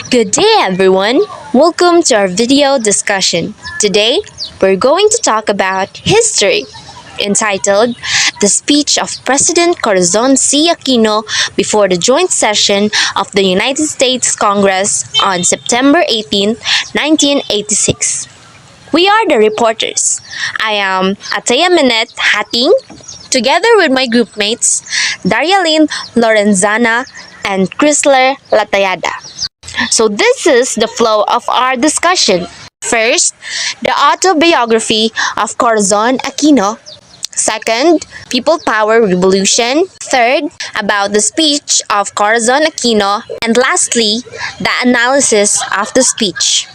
Good day everyone! Welcome to our video discussion. Today, we're going to talk about history, entitled The Speech of President Corazon C. Aquino before the joint session of the United States Congress on September 18, 1986. We are the reporters. I am Ataya Minette Hating, together with my groupmates, Daria Lynn Lorenzana and Chrysler Latayada. So this is the flow of our discussion. First, the autobiography of Corazon Aquino. Second, People Power Revolution. Third, about the speech of Corazon Aquino. And lastly, the analysis of the speech.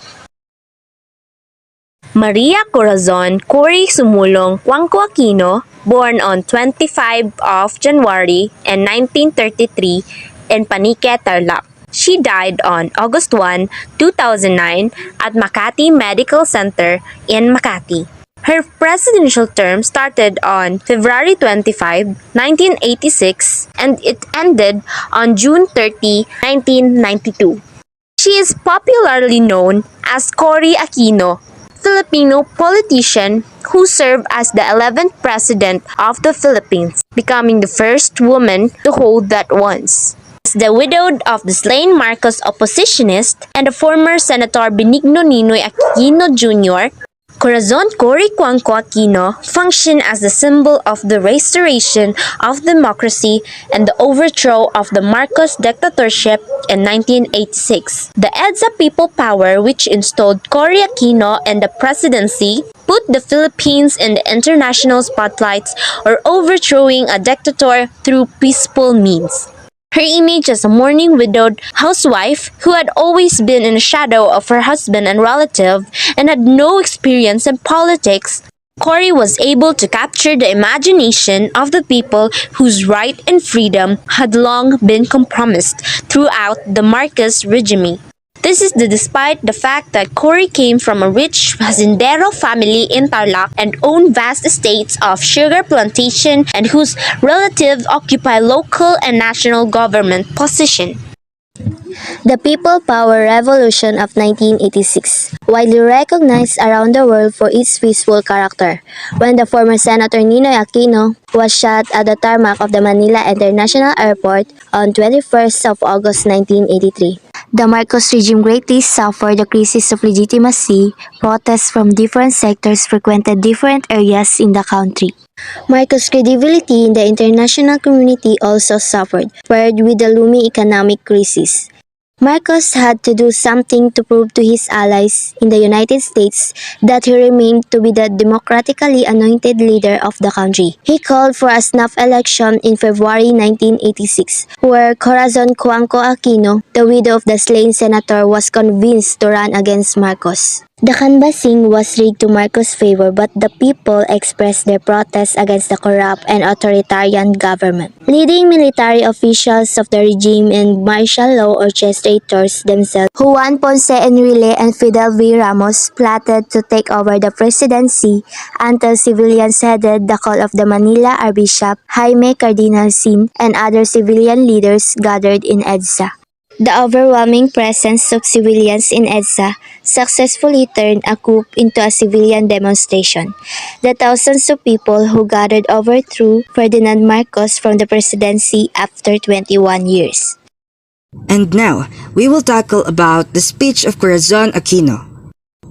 Maria Corazon Cory Sumulong Cuangco Aquino, born on 25 of January in 1933 in Panique, Tarlac. She died on August 1, 2009 at Makati Medical Center in Makati. Her presidential term started on February 25, 1986 and it ended on June 30, 1992. She is popularly known as Cory Aquino, Filipino politician who served as the 11th President of the Philippines, becoming the first woman to hold that once. As the widow of the slain Marcos oppositionist and the former Senator Benigno Ninoy Aquino Jr., Corazon Cory Cuangco Aquino functioned as the symbol of the restoration of democracy and the overthrow of the Marcos dictatorship in 1986. The EDSA People Power, which installed Cory Aquino in the presidency, put the Philippines in the international spotlights or overthrowing a dictator through peaceful means. Her image as a mourning widowed housewife who had always been in the shadow of her husband and relative and had no experience in politics, Cory was able to capture the imagination of the people whose right and freedom had long been compromised throughout the Marcos regime. This is despite the fact that Cory came from a rich Hacendero family in Tarlac and owned vast estates of sugar plantation and whose relatives occupy local and national government position. The People Power Revolution of 1986, widely recognized around the world for its peaceful character, when the former Senator Ninoy Aquino was shot at the tarmac of the Manila International Airport on 21st of August 1983. The Marcos regime greatly suffered the crisis of legitimacy. Protests from different sectors frequented different areas in the country. Marcos' credibility in the international community also suffered, paired with the looming economic crisis. Marcos had to do something to prove to his allies in the United States that he remained to be the democratically anointed leader of the country. He called for a snap election in February 1986, where Corazon Cuangco Aquino, the widow of the slain senator, was convinced to run against Marcos. The canvassing was rigged to Marcos' favor, but the people expressed their protests against the corrupt and authoritarian government. Leading military officials of the regime and martial law orchestrators themselves, Juan Ponce Enrile and Fidel V. Ramos, plotted to take over the presidency until civilians headed the call of the Manila Archbishop Jaime Cardinal Sin and other civilian leaders gathered in EDSA. The overwhelming presence of civilians in EDSA successfully turned a coup into a civilian demonstration. The thousands of people who gathered overthrew Ferdinand Marcos from the presidency after 21 years. And now, we will tackle about the speech of Corazon Aquino.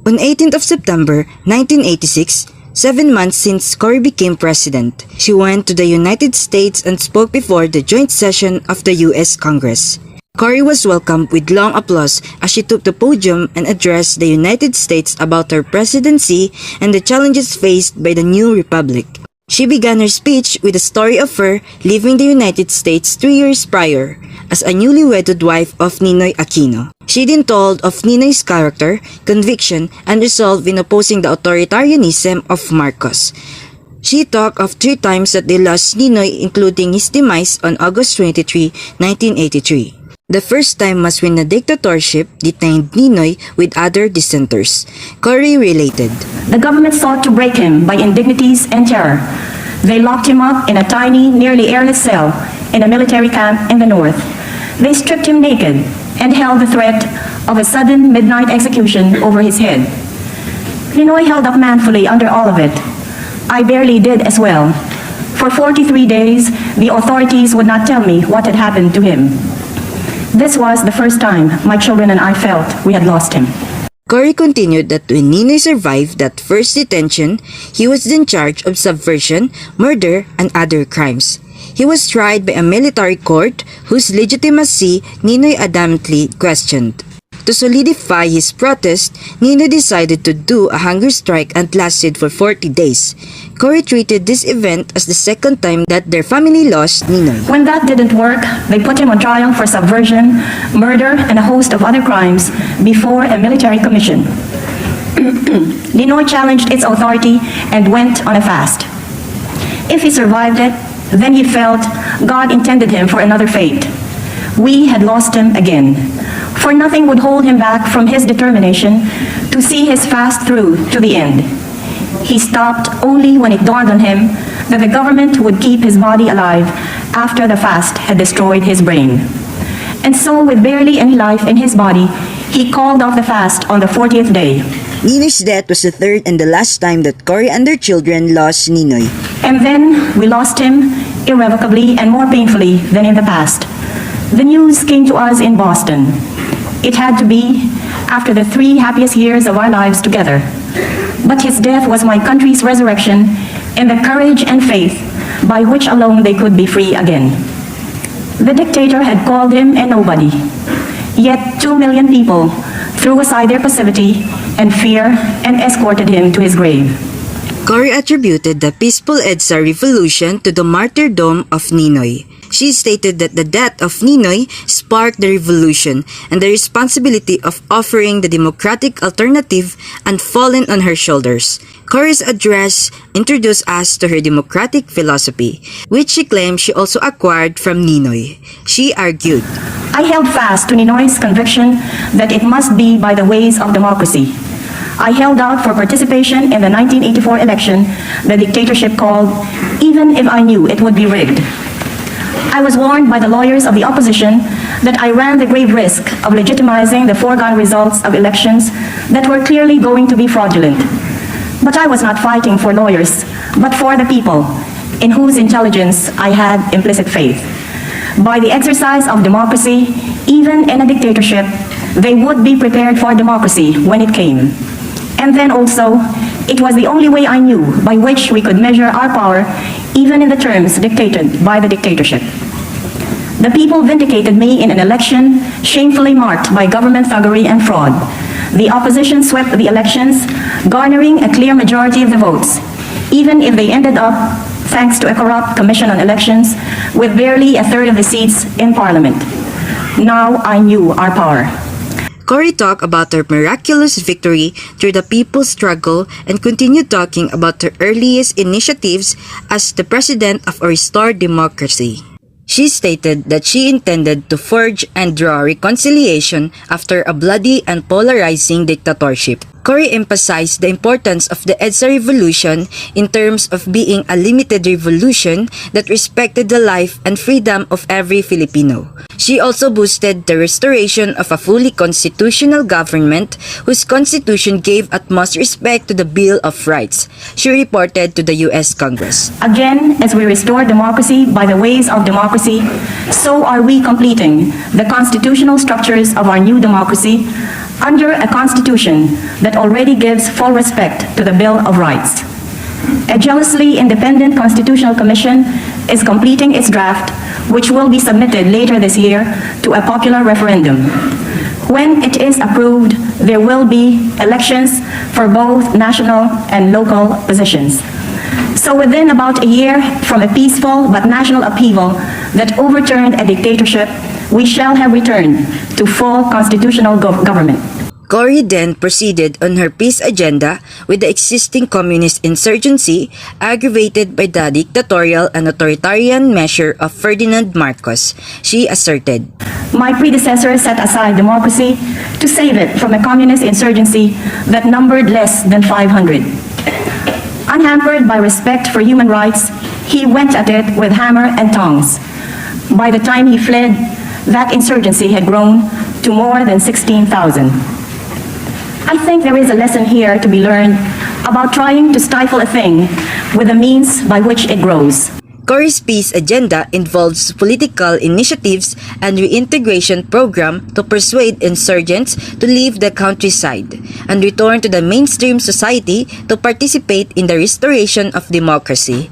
On 18th of September 1986, 7 months since Cory became president, she went to the United States and spoke before the joint session of the U.S. Congress. Cory was welcomed with long applause as she took the podium and addressed the United States about her presidency and the challenges faced by the new republic. She began her speech with a story of her leaving the United States 3 years prior as a newly wedded wife of Ninoy Aquino. She then told of Ninoy's character, conviction, and resolve in opposing the authoritarianism of Marcos. She talked of 3 times that they lost Ninoy, including his demise on August 23, 1983. The first time was when the dictatorship detained Ninoy with other dissenters. Cory related, "The government sought to break him by indignities and terror. They locked him up in a tiny, nearly airless cell in a military camp in the north. They stripped him naked, and held the threat of a sudden midnight execution over his head. Ninoy held up manfully under all of it. I barely did as well. For 43 days, the authorities would not tell me what had happened to him. This was the first time my children and I felt we had lost him. Cory continued that when Ninoy survived that first detention, he was then charged of subversion, murder, and other crimes. He was tried by a military court whose legitimacy Ninoy adamantly questioned. To solidify his protest, Ninoy decided to do a hunger strike and lasted for 40 days. Cory treated this event as the second time that their family lost Ninoy. When that didn't work, they put him on trial for subversion, murder, and a host of other crimes before a military commission. Ninoy challenged its authority and went on a fast. If he survived it, then he felt God intended him for another fate. We had lost him again, for nothing would hold him back from his determination to see his fast through to the end. He stopped only when it dawned on him that the government would keep his body alive after the fast had destroyed his brain. And so, with barely any life in his body, he called off the fast on the 40th day. Ninoy's death was the third and the last time that Cory and their children lost Ninoy. And then we lost him irrevocably and more painfully than in the past. The news came to us in Boston. It had to be after the 3 happiest years of our lives together. But his death was my country's resurrection in the courage and faith by which alone they could be free again. The dictator had called him a nobody. Yet 2 million people threw aside their passivity and fear and escorted him to his grave. Cory attributed the peaceful EDSA revolution to the martyrdom of Ninoy. She stated that the death of Ninoy sparked the revolution and the responsibility of offering the democratic alternative and fallen on her shoulders. Cory's address introduced us to her democratic philosophy, which she claimed she also acquired from Ninoy. She argued, I held fast to Ninoy's conviction that it must be by the ways of democracy. I held out for participation in the 1984 election the dictatorship called, even if I knew it would be rigged. I was warned by the lawyers of the opposition that I ran the grave risk of legitimizing the foregone results of elections that were clearly going to be fraudulent. But I was not fighting for lawyers, but for the people, in whose intelligence I had implicit faith. By the exercise of democracy, even in a dictatorship, they would be prepared for democracy when it came. And then also, it was the only way I knew by which we could measure our power, even in the terms dictated by the dictatorship. The people vindicated me in an election shamefully marked by government thuggery and fraud. The opposition swept the elections, garnering a clear majority of the votes, even if they ended up, thanks to a corrupt commission on elections, with barely a third of the seats in parliament. Now I knew our power. Cory talked about her miraculous victory through the people's struggle and continued talking about her earliest initiatives as the president of a restored democracy. She stated that she intended to forge and draw reconciliation after a bloody and polarizing dictatorship. Cory emphasized the importance of the EDSA revolution in terms of being a limited revolution that respected the life and freedom of every Filipino. She also boosted the restoration of a fully constitutional government whose constitution gave utmost respect to the Bill of Rights, she reported to the U.S. Congress. Again, as we restore democracy by the ways of democracy, so are we completing the constitutional structures of our new democracy under a constitution that already gives full respect to the Bill of Rights. A jealously independent constitutional commission is completing its draft, which will be submitted later this year to a popular referendum. When it is approved, there will be elections for both national and local positions. So within about a year from a peaceful but national upheaval that overturned a dictatorship, we shall have returned to full constitutional government. Cory then proceeded on her peace agenda with the existing communist insurgency aggravated by the dictatorial and authoritarian measure of Ferdinand Marcos. She asserted, My predecessor set aside democracy to save it from a communist insurgency that numbered less than 500. Unhampered by respect for human rights, he went at it with hammer and tongs. By the time he fled, that insurgency had grown to more than 16,000. I think there is a lesson here to be learned about trying to stifle a thing with the means by which it grows. Cory's peace agenda involves political initiatives and reintegration program to persuade insurgents to leave the countryside and return to the mainstream society to participate in the restoration of democracy.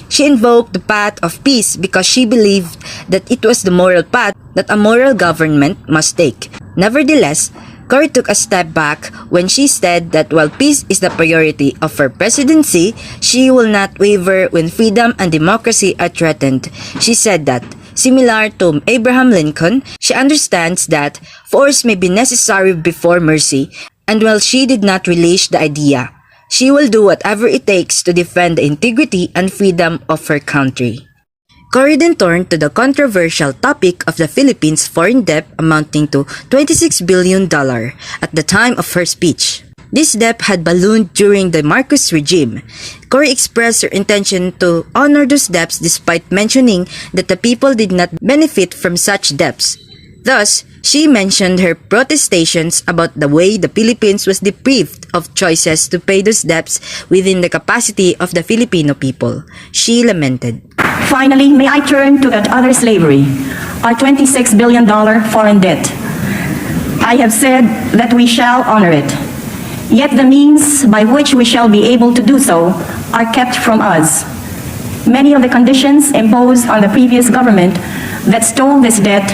She invoked the path of peace because she believed that it was the moral path that a moral government must take. Nevertheless, Cory took a step back when she said that while peace is the priority of her presidency, she will not waver when freedom and democracy are threatened. She said that, similar to Abraham Lincoln, she understands that force may be necessary before mercy, and while she did not relish the idea, she will do whatever it takes to defend the integrity and freedom of her country. Cory then turned to the controversial topic of the Philippines' foreign debt amounting to $26 billion at the time of her speech. This debt had ballooned during the Marcos regime. Cory expressed her intention to honor those debts despite mentioning that the people did not benefit from such debts. Thus, she mentioned her protestations about the way the Philippines was deprived of choices to pay those debts within the capacity of the Filipino people. She lamented. Finally, may I turn to that other slavery, our $26 billion foreign debt. I have said that we shall honor it. Yet the means by which we shall be able to do so are kept from us. Many of the conditions imposed on the previous government that stole this debt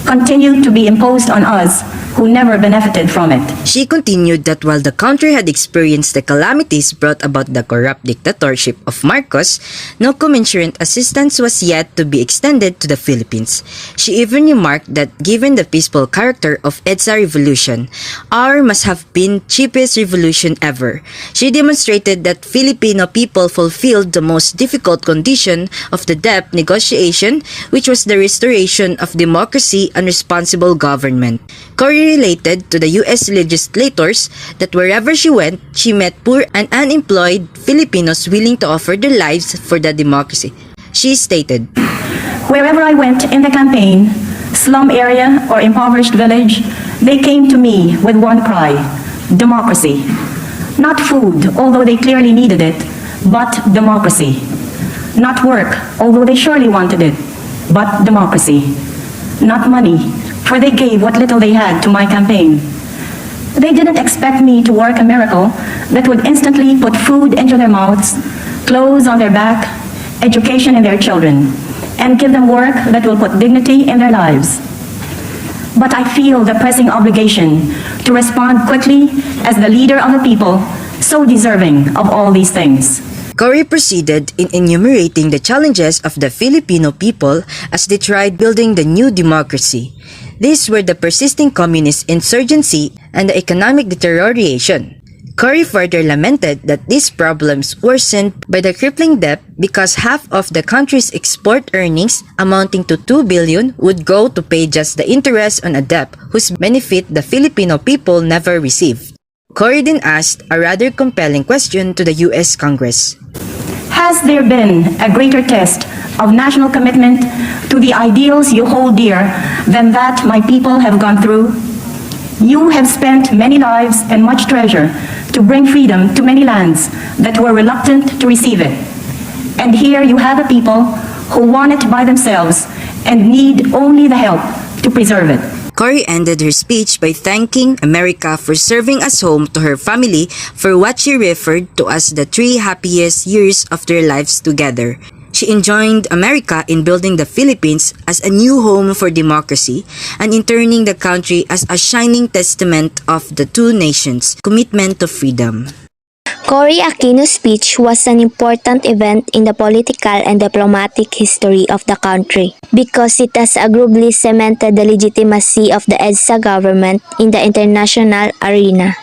continue to be imposed on us who never benefited from it. She continued that while the country had experienced the calamities brought about the corrupt dictatorship of Marcos, no commensurate assistance was yet to be extended to the Philippines. She even remarked that given the peaceful character of EDSA revolution, ours must have been cheapest revolution ever. She demonstrated that Filipino people fulfilled the most difficult condition of the debt negotiation, which was the restoration of democracy and responsible government. Cory related to the U.S. legislators that wherever she went, she met poor and unemployed Filipinos willing to offer their lives for the democracy. She stated, Wherever I went in the campaign, slum area or impoverished village, they came to me with one cry, democracy. Not food, although they clearly needed it, but democracy. Not work, although they surely wanted it, but democracy. Not money, for they gave what little they had to my campaign. They didn't expect me to work a miracle that would instantly put food into their mouths, clothes on their back, education in their children, and give them work that will put dignity in their lives. But I feel the pressing obligation to respond quickly as the leader of the people, so deserving of all these things. Cory proceeded in enumerating the challenges of the Filipino people as they tried building the new democracy. These were the persisting communist insurgency and the economic deterioration. Cory further lamented that these problems worsened by the crippling debt because half of the country's export earnings amounting to $2 billion would go to pay just the interest on a debt whose benefit the Filipino people never received. Cory then asked a rather compelling question to the U.S. Congress. Has there been a greater test of national commitment to the ideals you hold dear than that my people have gone through? You have spent many lives and much treasure to bring freedom to many lands that were reluctant to receive it. And here you have a people who want it by themselves and need only the help to preserve it. Cory ended her speech by thanking America for serving as home to her family for what she referred to as the 3 happiest years of their lives together. She enjoined America in building the Philippines as a new home for democracy and in turning the country as a shining testament of the two nations' commitment to freedom. Cory Aquino's speech was an important event in the political and diplomatic history of the country because it has agreeably cemented the legitimacy of the EDSA government in the international arena.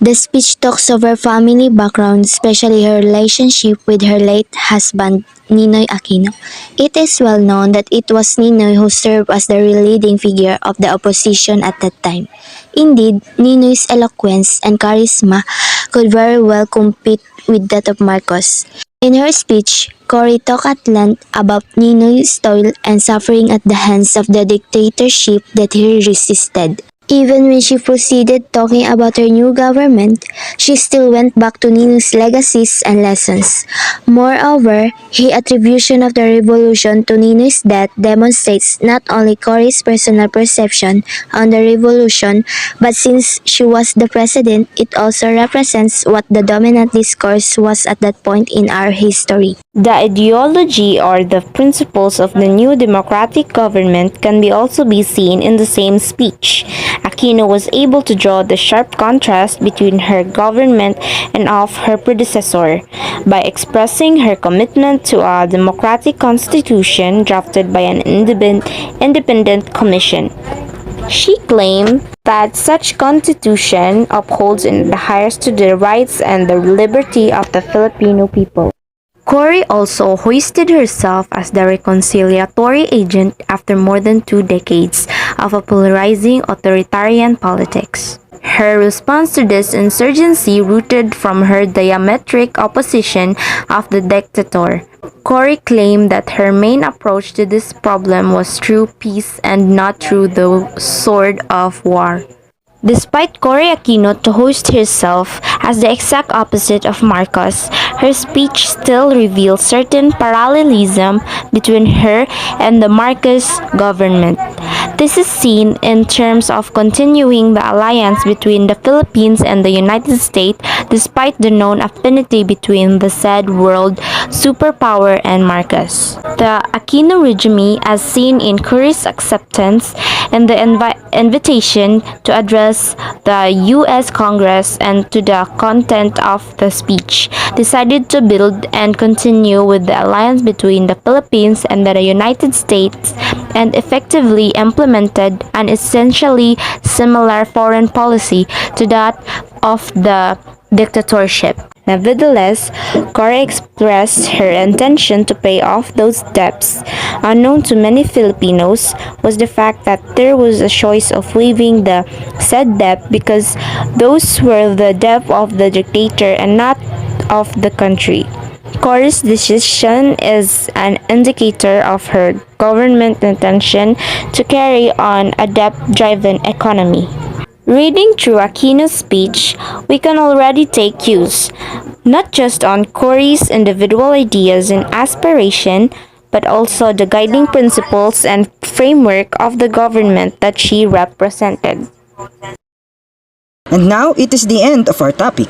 The speech talks of her family background, especially her relationship with her late husband, Ninoy Aquino. It is well known that it was Ninoy who served as the real leading figure of the opposition at that time. Indeed, Ninoy's eloquence and charisma could very well compete with that of Marcos. In her speech, Cory talked at length about Ninoy's toil and suffering at the hands of the dictatorship that he resisted. Even when she proceeded talking about her new government, she still went back to Ninoy's legacies and lessons. Moreover, her attribution of the revolution to Ninoy's death demonstrates not only Cory's personal perception on the revolution, but since she was the president, it also represents what the dominant discourse was at that point in our history. The ideology or the principles of the new democratic government can be also be seen in the same speech. Aquino was able to draw the sharp contrast between her government and of her predecessor by expressing her commitment to a democratic constitution drafted by an independent commission. She claimed that such constitution upholds and adheres to the rights and the liberty of the Filipino people. Cory also hoisted herself as the reconciliatory agent after more than 2 decades of a polarizing authoritarian politics. Her response to this insurgency rooted from her diametric opposition of the dictator. Cory claimed that her main approach to this problem was through peace and not through the sword of war. Despite Cory Aquino to host herself as the exact opposite of Marcos, her speech still reveals certain parallelism between her and the Marcos government. This is seen in terms of continuing the alliance between the Philippines and the United States despite the known affinity between the said world superpower and Marcos. The Aquino regime, as seen in Cory's acceptance and the invitation to address the U.S. Congress and to the content of the speech, decided to build and continue with the alliance between the Philippines and the United States and effectively implemented an essentially similar foreign policy to that of the dictatorship. Nevertheless, Cory expressed her intention to pay off those debts. Unknown to many Filipinos was the fact that there was a choice of waiving the said debt because those were the debt of the dictator and not of the country. Cory's decision is an indicator of her government intention to carry on a debt-driven economy. Reading through Aquino's speech, we can already take cues, not just on Cory's individual ideas and aspiration, but also the guiding principles and framework of the government that she represented. And now it is the end of our topic.